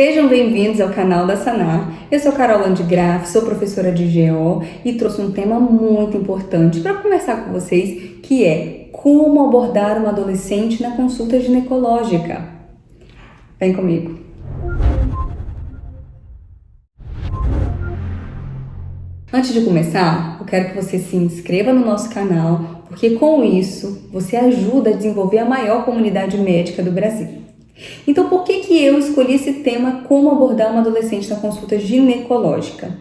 Sejam bem-vindos ao canal da Sanar. Eu sou Carol Landgraf, sou professora de GO e trouxe um tema muito importante para conversar com vocês, que é como abordar uma adolescente na consulta ginecológica. Vem comigo. Antes de começar, eu quero que você se inscreva no nosso canal, porque com isso você ajuda a desenvolver a maior comunidade médica do Brasil. Então, por que eu escolhi esse tema, como abordar uma adolescente na consulta ginecológica?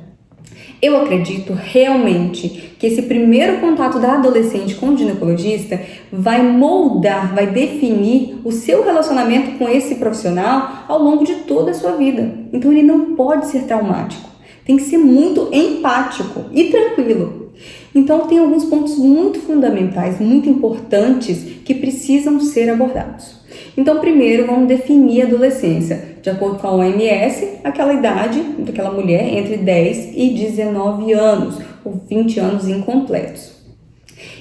Eu acredito realmente que esse primeiro contato da adolescente com o ginecologista vai moldar, vai definir o seu relacionamento com esse profissional ao longo de toda a sua vida. Então, ele não pode ser traumático, tem que ser muito empático e tranquilo. Então, tem alguns pontos muito fundamentais, muito importantes que precisam ser abordados. Então, primeiro, vamos definir a adolescência. De acordo com a OMS, aquela idade daquela mulher entre 10 e 19 anos, ou 20 anos incompletos.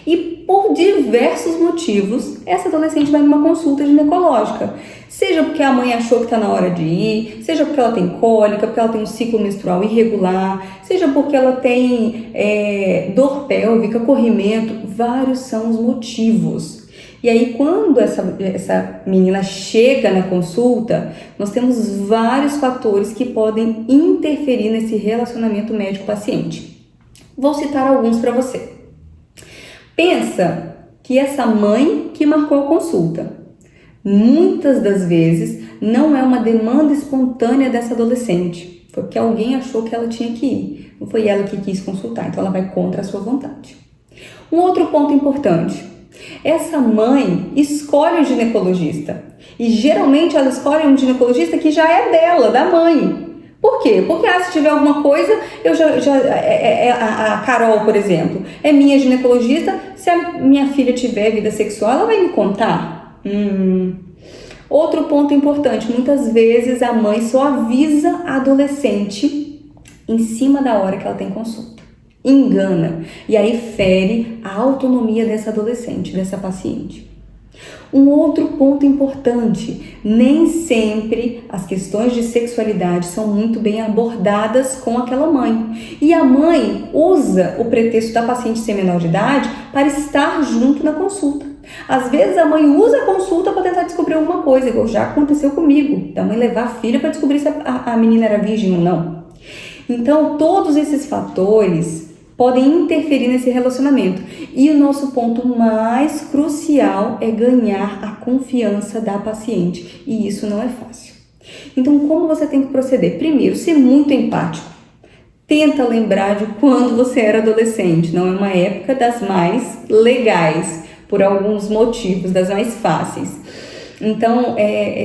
E por diversos motivos, essa adolescente vai numa consulta ginecológica. Seja porque a mãe achou que está na hora de ir, seja porque ela tem cólica, porque ela tem um ciclo menstrual irregular, seja porque ela tem dor pélvica, corrimento, vários são os motivos. E aí, quando essa menina chega na consulta, nós temos vários fatores que podem interferir nesse relacionamento médico-paciente. Vou citar alguns para você. Pensa que essa mãe que marcou a consulta, muitas das vezes não é uma demanda espontânea dessa adolescente, foi porque alguém achou que ela tinha que ir, não foi ela que quis consultar, então ela vai contra a sua vontade. Um outro ponto importante, essa mãe escolhe o ginecologista e geralmente ela escolhe um ginecologista que já é dela, da mãe. Por quê? Porque se tiver alguma coisa, a Carol, por exemplo, é minha ginecologista, se a minha filha tiver vida sexual, ela vai me contar. Outro ponto importante, muitas vezes a mãe só avisa a adolescente em cima da hora que ela tem consulta. Engana, e aí fere a autonomia dessa adolescente, dessa paciente. Um outro ponto importante, nem sempre as questões de sexualidade são muito bem abordadas com aquela mãe. E a mãe usa o pretexto da paciente ser menor de idade para estar junto na consulta. Às vezes a mãe usa a consulta para tentar descobrir alguma coisa, igual já aconteceu comigo, da mãe levar a filha para descobrir se a menina era virgem ou não. Então, todos esses fatores podem interferir nesse relacionamento. E o nosso ponto mais crucial é ganhar a confiança da paciente. E isso não é fácil. Então, como você tem que proceder? Primeiro, ser muito empático. Tenta lembrar de quando você era adolescente. Não é uma época das mais legais, por alguns motivos, das mais fáceis. Então,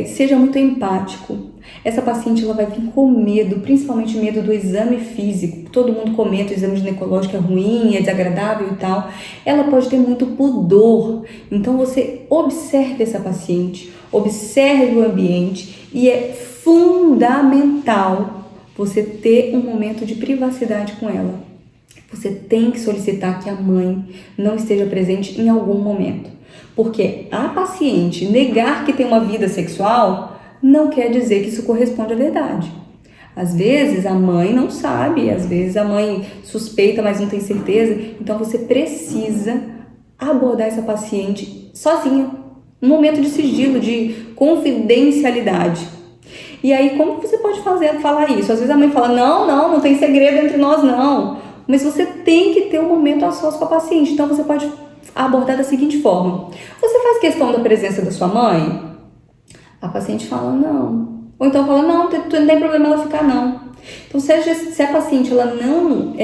seja muito empático. Essa paciente ela vai vir com medo, principalmente medo do exame físico. Todo mundo comenta o exame ginecológico é ruim, é desagradável e tal. Ela pode ter muito pudor. Então você observe essa paciente, observe o ambiente e é fundamental você ter um momento de privacidade com ela. Você tem que solicitar que a mãe não esteja presente em algum momento. Porque a paciente negar que tem uma vida sexual não quer dizer que isso corresponde à verdade. Às vezes a mãe não sabe, às vezes a mãe suspeita, mas não tem certeza. Então você precisa abordar essa paciente sozinha, um momento de sigilo, de confidencialidade. E aí como você pode falar isso? Às vezes a mãe fala, não tem segredo entre nós não. Mas você tem que ter um momento a sós com a paciente. Então você pode abordar da seguinte forma. Você faz questão da presença da sua mãe? A paciente fala não. Ou então fala, não tem problema ela ficar não. Então, se a paciente ela não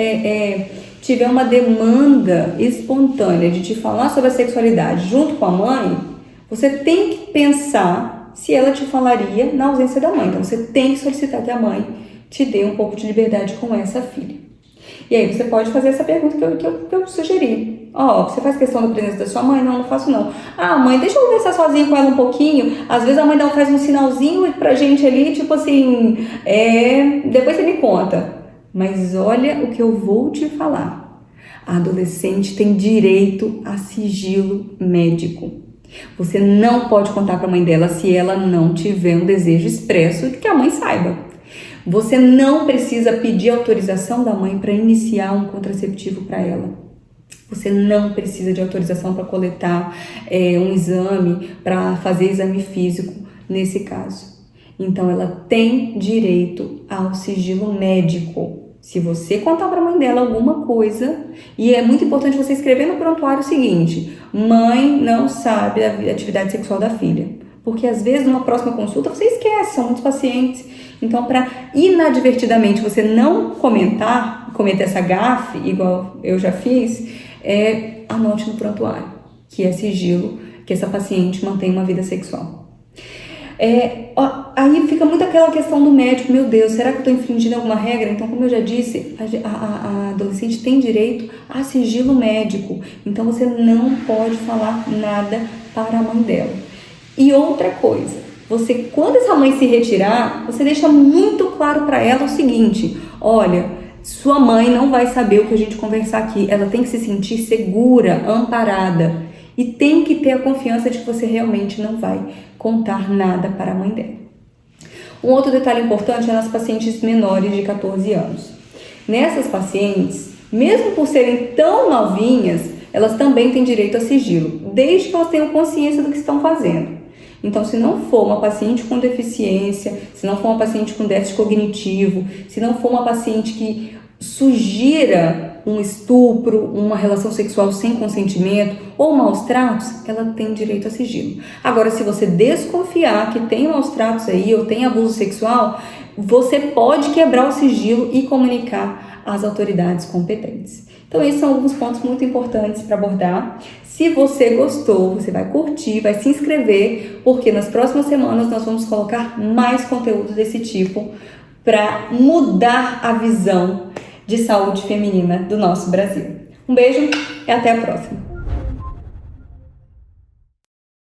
tiver uma demanda espontânea de te falar sobre a sexualidade junto com a mãe, você tem que pensar se ela te falaria na ausência da mãe. Então, você tem que solicitar que a mãe te dê um pouco de liberdade com essa filha. E aí você pode fazer essa pergunta que eu sugeri. Você faz questão da presença da sua mãe? Não faço não. Mãe, deixa eu conversar sozinha com ela um pouquinho. Às vezes a mãe faz um sinalzinho pra gente ali, tipo assim, depois você me conta. Mas olha o que eu vou te falar. A adolescente tem direito a sigilo médico. Você não pode contar para a mãe dela se ela não tiver um desejo expresso de que a mãe saiba. Você não precisa pedir autorização da mãe para iniciar um contraceptivo para ela. Você não precisa de autorização para coletar um exame, para fazer exame físico nesse caso. Então, ela tem direito ao sigilo médico. Se você contar para a mãe dela alguma coisa, e é muito importante você escrever no prontuário o seguinte: mãe não sabe da atividade sexual da filha. Porque às vezes numa próxima consulta você esquece, são muitos pacientes. Então, para inadvertidamente você não cometer essa gafe, igual eu já fiz, anote no prontuário, que é sigilo, que essa paciente mantém uma vida sexual. Aí fica muito aquela questão do médico: meu Deus, será que eu estou infringindo alguma regra? Então, como eu já disse, a adolescente tem direito a sigilo médico, então você não pode falar nada para a mãe dela. E outra coisa, quando essa mãe se retirar, você deixa muito claro para ela o seguinte: olha, sua mãe não vai saber o que a gente conversar aqui, ela tem que se sentir segura, amparada, e tem que ter a confiança de que você realmente não vai contar nada para a mãe dela. Um outro detalhe importante é nas pacientes menores de 14 anos. Nessas pacientes, mesmo por serem tão novinhas, elas também têm direito a sigilo, desde que elas tenham consciência do que estão fazendo. Então, se não for uma paciente com deficiência, se não for uma paciente com déficit cognitivo, se não for uma paciente que sugira um estupro, uma relação sexual sem consentimento ou maus tratos, ela tem direito a sigilo. Agora, se você desconfiar que tem maus tratos aí ou tem abuso sexual, você pode quebrar o sigilo e comunicar às autoridades competentes. Então, esses são alguns pontos muito importantes para abordar. Se você gostou, você vai curtir, vai se inscrever, porque nas próximas semanas nós vamos colocar mais conteúdo desse tipo para mudar a visão de saúde feminina do nosso Brasil. Um beijo e até a próxima!